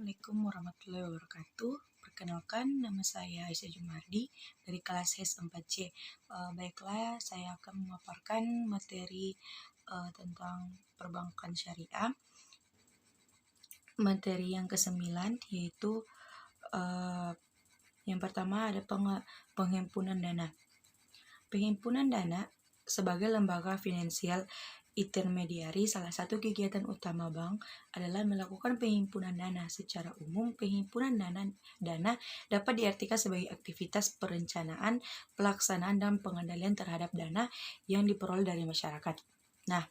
Assalamualaikum warahmatullahi wabarakatuh. Perkenalkan, nama saya Aisyah Jumardi dari kelas HES 4C. Baiklah, saya akan memaparkan materi tentang perbankan syariah. Materi yang ke-9 yaitu yang pertama ada penghimpunan dana. Penghimpunan dana sebagai lembaga finansial intermediari, salah satu kegiatan utama bank adalah melakukan penghimpunan dana. Secara umum, penghimpunan dana dapat diartikan sebagai aktivitas perencanaan, pelaksanaan, dan pengendalian terhadap dana yang diperoleh dari masyarakat. Nah,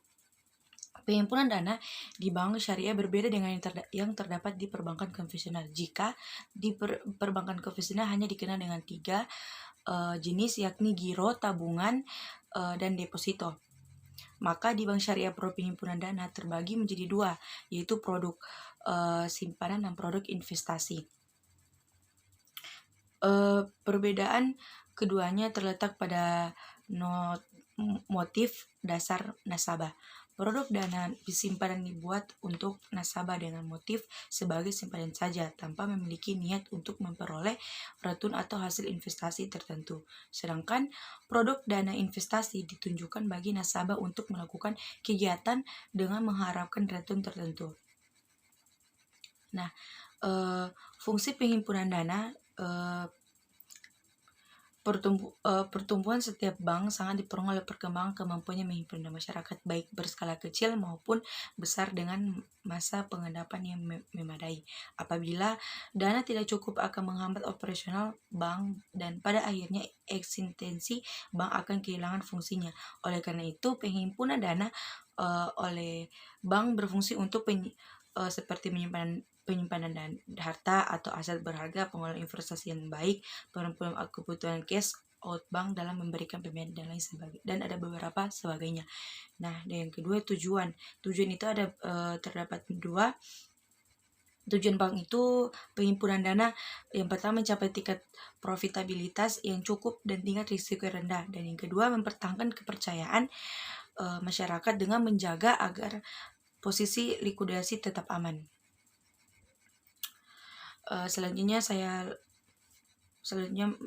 penghimpunan dana di bank syariah berbeda dengan yang terdapat di perbankan konvensional. Jika di perbankan konvensional hanya dikenal dengan 3 jenis, yakni giro, tabungan, dan deposito. Maka di bank syariah produk penghimpunan dana terbagi menjadi 2, yaitu produk simpanan dan produk investasi. Perbedaan keduanya terletak pada motif dasar nasabah. Produk dana simpanan dibuat untuk nasabah dengan motif sebagai simpanan saja, tanpa memiliki niat untuk memperoleh return atau hasil investasi tertentu. Sedangkan produk dana investasi ditunjukkan bagi nasabah untuk melakukan kegiatan dengan mengharapkan return tertentu. Nah, fungsi penghimpunan dana, pertumbuhan setiap bank sangat dipengaruhi oleh perkembangan kemampuannya menghimpun dana masyarakat, baik berskala kecil maupun besar, dengan masa pengendapan yang memadai. Apabila dana tidak cukup akan menghambat operasional bank dan pada akhirnya eksistensi bank akan kehilangan fungsinya. Oleh karena itu, penghimpunan dana oleh bank berfungsi untuk seperti penyimpanan dan harta atau aset berharga, pengelolaan investasi yang baik, pemenuhan kebutuhan cash out bank dalam memberikan pembiayaan dan lain sebagainya, dan ada beberapa sebagainya. Nah, dan yang kedua, tujuan itu ada terdapat 2. Tujuan bank itu penghimpunan dana yang pertama mencapai tingkat profitabilitas yang cukup dan tingkat risiko rendah, dan yang kedua mempertahankan kepercayaan masyarakat dengan menjaga agar posisi likuidasi tetap aman. Selanjutnya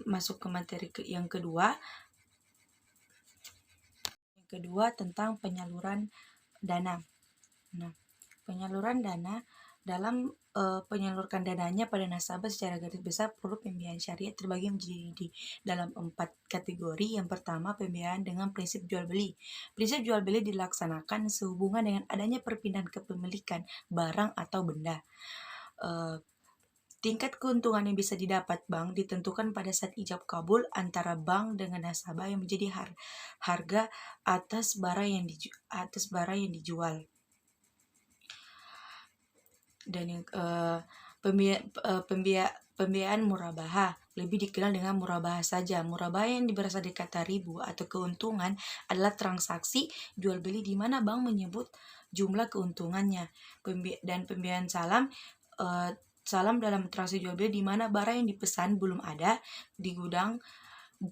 masuk ke materi yang kedua. Yang kedua tentang penyaluran dana. Nah, penyaluran dana dalam penyalurkan dananya pada nasabah secara garis besar, produk pembiayaan syariah terbagi menjadi dalam 4 kategori. Yang pertama, pembiayaan dengan prinsip jual beli. Prinsip jual beli dilaksanakan sehubungan dengan adanya perpindahan kepemilikan barang atau benda. Tingkat keuntungan yang bisa didapat bank ditentukan pada saat ijab kabul antara bank dengan nasabah yang menjadi harga atas barang yang dijual. Dan yang pembiayaan murabahah, lebih dikenal dengan murabahah saja. Murabahah yang berasal dari kata ribu atau keuntungan adalah transaksi jual beli di mana bank menyebut jumlah keuntungannya. Dan pembiayaan salam dalam transaksi jual beli di mana barang yang dipesan belum ada di gudang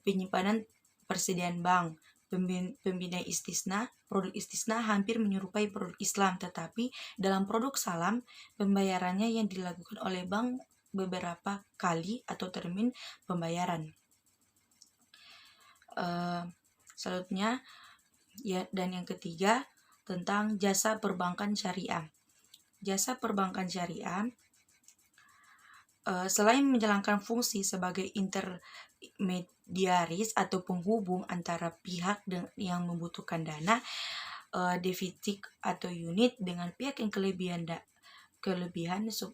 penyimpanan persediaan bank. Pembina istisna, produk istisna hampir menyerupai produk Islam, tetapi dalam produk salam pembayarannya yang dilakukan oleh bank beberapa kali atau termin pembayaran. Selanjutnya dan yang ketiga tentang jasa perbankan syariah. Jasa perbankan syariah selain menjalankan fungsi sebagai intermediaris atau penghubung antara pihak yang membutuhkan dana, defisit atau unit, dengan pihak yang kelebihan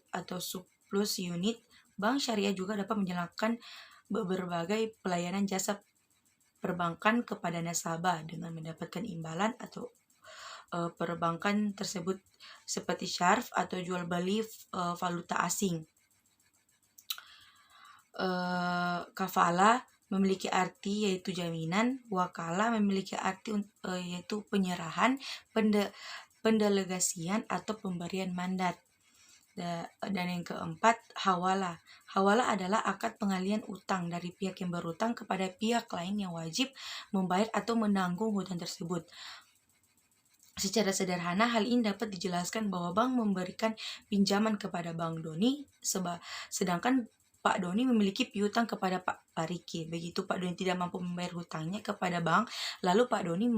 atau surplus unit, bank syariah juga dapat menjalankan berbagai pelayanan jasa perbankan kepada nasabah dengan mendapatkan imbalan atau perbankan tersebut seperti syarf atau jual beli valuta asing. Kafala memiliki arti yaitu jaminan, wakala memiliki arti yaitu penyerahan, pendelegasian atau pemberian mandat. Dan yang keempat, hawala. Hawala adalah akad pengalihan utang dari pihak yang berutang kepada pihak lain yang wajib membayar atau menanggung hutang tersebut. Secara sederhana, hal ini dapat dijelaskan bahwa bank memberikan pinjaman kepada Bang Doni, sedangkan Pak Doni memiliki piutang kepada Pak Riki. Begitu Pak Doni tidak mampu membayar hutangnya kepada bank, lalu Pak Doni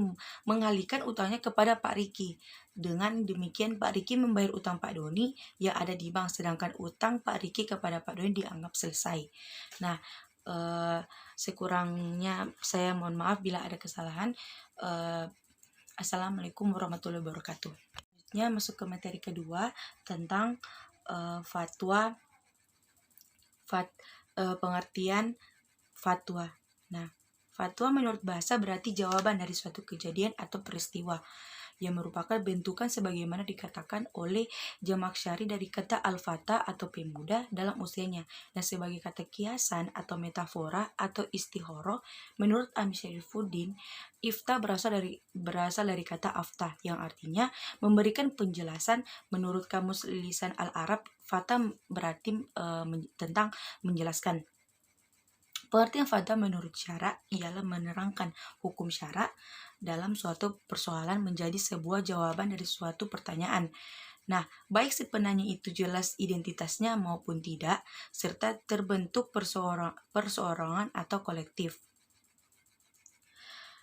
mengalihkan utangnya kepada Pak Riki. Dengan demikian, Pak Riki membayar utang Pak Doni yang ada di bank, sedangkan utang Pak Riki kepada Pak Doni dianggap selesai. Nah, sekurangnya saya mohon maaf bila ada kesalahan. Assalamualaikum warahmatullahi wabarakatuh. Selanjutnya masuk ke materi kedua tentang pengertian fatwa. Nah, fatwa menurut bahasa berarti jawaban dari suatu kejadian atau peristiwa yang merupakan bentukan sebagaimana dikatakan oleh Jamaksyari dari kata al-fata atau pemuda dalam usianya, dan sebagai kata kiasan atau metafora atau istihoro. Menurut Amir Syarifuddin, ifta berasal dari kata afta yang artinya memberikan penjelasan. Menurut Kamus Lisan Al-Arab, fata berarti tentang menjelaskan. Pengertian fatwa menurut syara ialah menerangkan hukum syara dalam suatu persoalan menjadi sebuah jawaban dari suatu pertanyaan. Nah, baik si penanya itu jelas identitasnya maupun tidak, serta terbentuk perseorangan atau kolektif.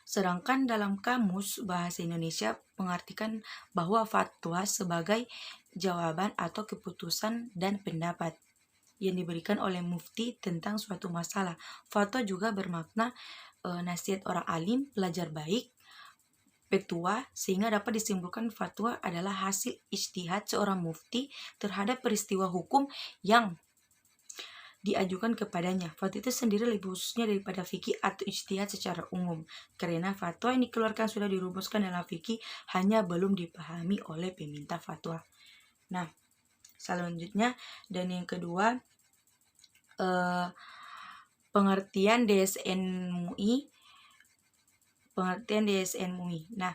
Sedangkan dalam Kamus Bahasa Indonesia mengartikan bahwa fatwa sebagai jawaban atau keputusan dan pendapat yang diberikan oleh mufti tentang suatu masalah. Fatwa juga bermakna nasihat orang alim, pelajar baik, petua, sehingga dapat disimpulkan fatwa adalah hasil ijtihad seorang mufti terhadap peristiwa hukum yang diajukan kepadanya. Fatwa itu sendiri lebih khususnya daripada fikih atau ijtihad secara umum, karena fatwa yang dikeluarkan sudah dirumuskan dalam fikih, hanya belum dipahami oleh peminta fatwa. Nah, selanjutnya dan yang kedua, pengertian DSN MUI. Nah,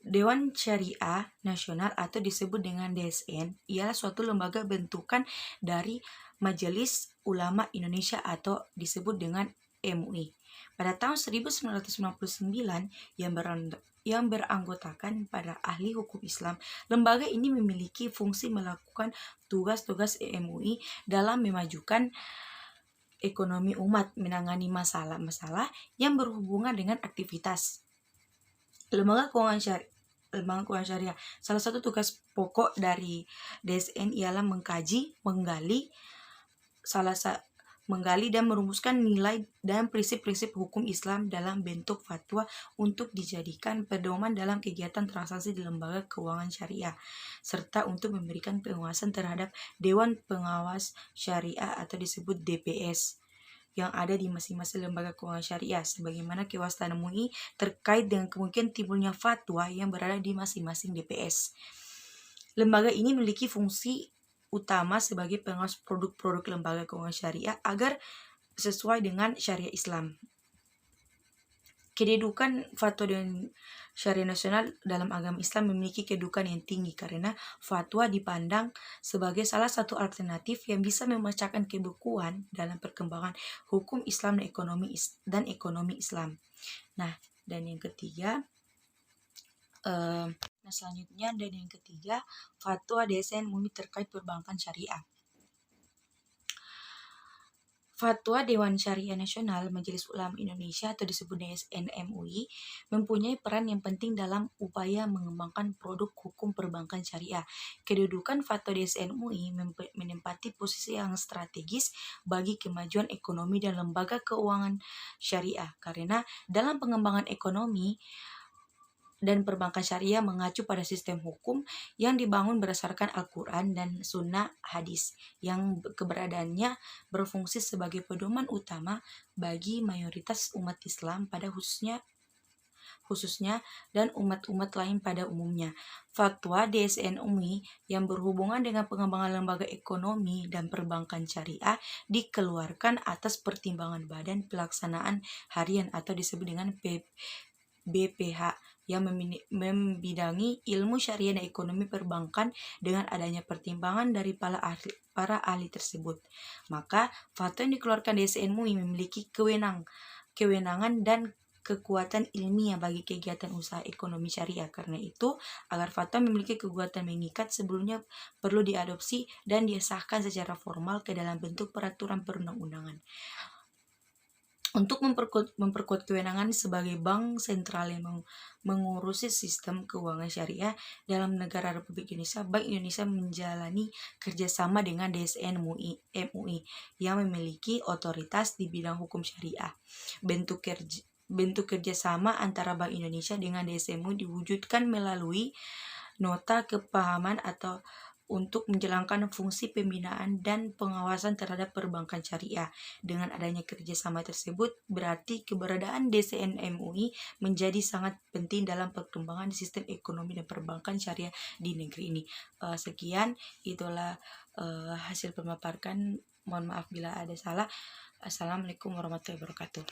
Dewan Syariah Nasional atau disebut dengan DSN ialah suatu lembaga bentukan dari Majelis Ulama Indonesia atau disebut dengan MUI. Pada tahun 1999 yang beranggotakan pada ahli hukum Islam, lembaga ini memiliki fungsi melakukan tugas-tugas MUI dalam memajukan ekonomi umat, menangani masalah-masalah yang berhubungan dengan aktivitas lembaga keuangan syariah. Salah satu tugas pokok dari DSN ialah menggali dan merumuskan nilai dan prinsip-prinsip hukum Islam dalam bentuk fatwa untuk dijadikan pedoman dalam kegiatan transaksi di lembaga keuangan syariah, serta untuk memberikan pengawasan terhadap Dewan Pengawas Syariah atau disebut DPS yang ada di masing-masing lembaga keuangan syariah, sebagaimana kewaspadaan MUI terkait dengan kemungkinan timbulnya fatwa yang berada di masing-masing DPS. Lembaga ini memiliki fungsi utama sebagai pengawas produk-produk lembaga keuangan syariah agar sesuai dengan syariah Islam. Kedudukan fatwa dan syariah nasional dalam agama Islam memiliki kedudukan yang tinggi karena fatwa dipandang sebagai salah satu alternatif yang bisa memecahkan kebekuan dalam perkembangan hukum Islam dan ekonomi Islam. Nah, dan yang ketiga, fatwa DSN MUI terkait perbankan syariah. Fatwa Dewan Syariah Nasional Majelis Ulama Indonesia atau disebut DSN MUI mempunyai peran yang penting dalam upaya mengembangkan produk hukum perbankan syariah. Kedudukan fatwa DSN MUI menempati posisi yang strategis bagi kemajuan ekonomi dan lembaga keuangan syariah karena dalam pengembangan ekonomi dan perbankan syariah mengacu pada sistem hukum yang dibangun berdasarkan Al-Quran dan Sunnah Hadis yang keberadaannya berfungsi sebagai pedoman utama bagi mayoritas umat Islam pada khususnya dan umat-umat lain pada umumnya. Fatwa DSN MUI yang berhubungan dengan pengembangan lembaga ekonomi dan perbankan syariah dikeluarkan atas pertimbangan Badan Pelaksanaan Harian atau disebut dengan BPH yang membidangi ilmu syariah dan ekonomi perbankan. Dengan adanya pertimbangan dari para ahli tersebut, maka fatwa yang dikeluarkan DSN MUI memiliki kewenangan dan kekuatan ilmiah bagi kegiatan usaha ekonomi syariah. Karena itu, agar fatwa memiliki kekuatan mengikat, sebelumnya perlu diadopsi dan disahkan secara formal ke dalam bentuk peraturan perundang-undangan. Untuk memperkuat kewenangan sebagai bank sentral yang mengurusi sistem keuangan syariah dalam negara Republik Indonesia, Bank Indonesia menjalani kerjasama dengan DSN MUI yang memiliki otoritas di bidang hukum syariah. Bentuk kerjasama antara Bank Indonesia dengan DSN MUI diwujudkan melalui nota kepahaman atau untuk menjalankan fungsi pembinaan dan pengawasan terhadap perbankan syariah. Dengan adanya kerjasama tersebut, berarti keberadaan DSN MUI menjadi sangat penting dalam perkembangan sistem ekonomi dan perbankan syariah di negeri ini. Sekian, itulah hasil pemaparan. Mohon maaf bila ada salah. Assalamualaikum warahmatullahi wabarakatuh.